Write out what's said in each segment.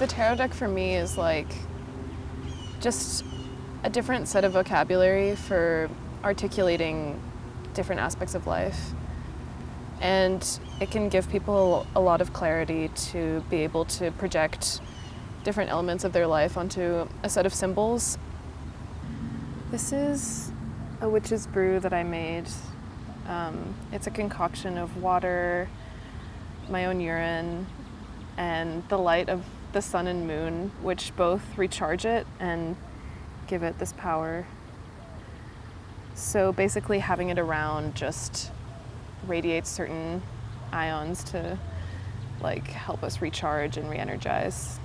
The tarot deck for me is like just a different set of vocabulary for articulating different aspects of life. And it can give people a lot of clarity to be able to project different elements of their life onto a set of symbols. This is a witch's brew that I made. It's a concoction of water, my own urine, and the light of the sun and moon, which both recharge it and give it this power. So basically having it around just radiates certain ions to like help us recharge and re-energize.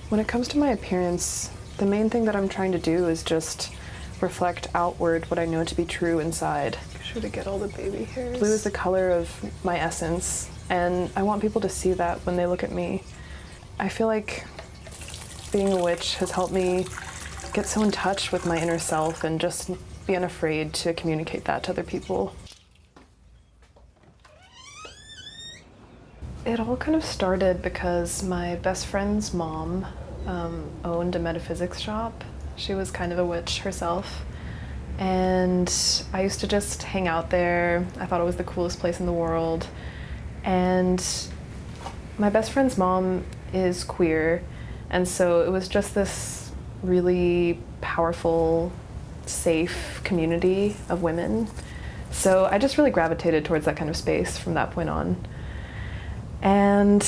When it comes to my appearance, the main thing that I'm trying to do is just reflect outward what I know to be true inside. Be sure to get all the baby hairs. Blue is the color of my essence, and I want people to see that when they look at me. I feel like being a witch has helped me get so in touch with my inner self and just be unafraid to communicate that to other people. It all kind of started because my best friend's mom owned a metaphysics shop. She was kind of a witch herself, and I used to just hang out there. I thought it was the coolest place in the world. And my best friend's mom is queer, and so it was just this really powerful, safe community of women. So I just really gravitated towards that kind of space from that point on. And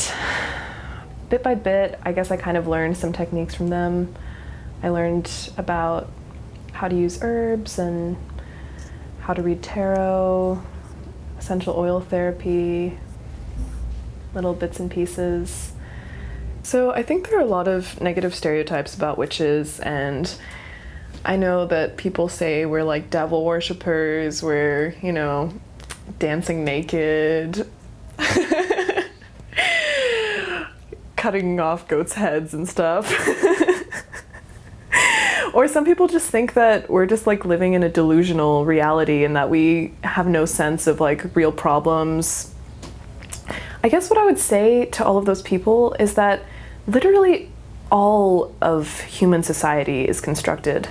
bit by bit, I guess I kind of learned some techniques from them. I learned about how to use herbs and how to read tarot, essential oil therapy, little bits and pieces. So I think there are a lot of negative stereotypes about witches, and I know that people say we're like devil worshippers, we're, you know, dancing naked, cutting off goats' heads and stuff. Or some people just think that we're just like living in a delusional reality and that we have no sense of like real problems. I guess what I would say to all of those people is that literally all of human society is constructed.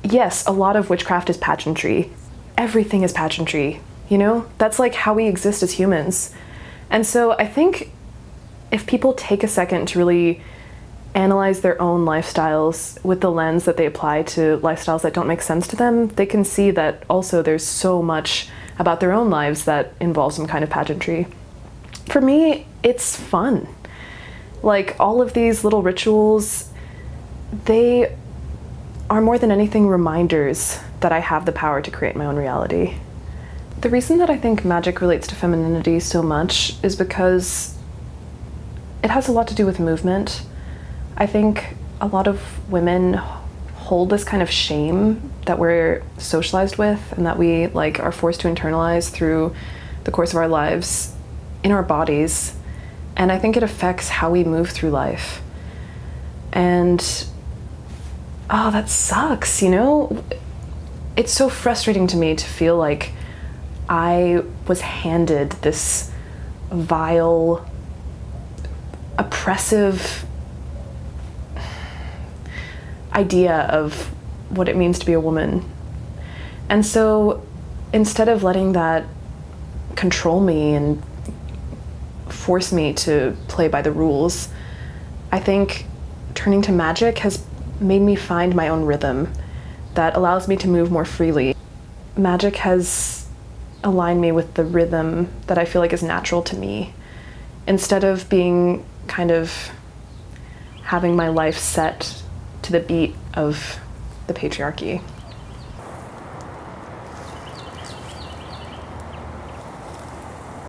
Yes, a lot of witchcraft is pageantry. Everything is pageantry, you know? That's like how we exist as humans. And so I think if people take a second to really analyze their own lifestyles with the lens that they apply to lifestyles that don't make sense to them, they can see that also there's so much about their own lives that involves some kind of pageantry. For me, it's fun. Like all of these little rituals, they are more than anything reminders that I have the power to create my own reality. The reason that I think magic relates to femininity so much is because it has a lot to do with movement. I think a lot of women hold this kind of shame that we're socialized with and that we like are forced to internalize through the course of our lives in our bodies. And I think it affects how we move through life. And oh, that sucks, you know? It's so frustrating to me to feel like I was handed this vile, oppressive idea of what it means to be a woman. And so instead of letting that control me and force me to play by the rules, I think turning to magic has made me find my own rhythm that allows me to move more freely. Magic has aligned me with the rhythm that I feel like is natural to me, instead of being kind of having my life set to the beat of the patriarchy.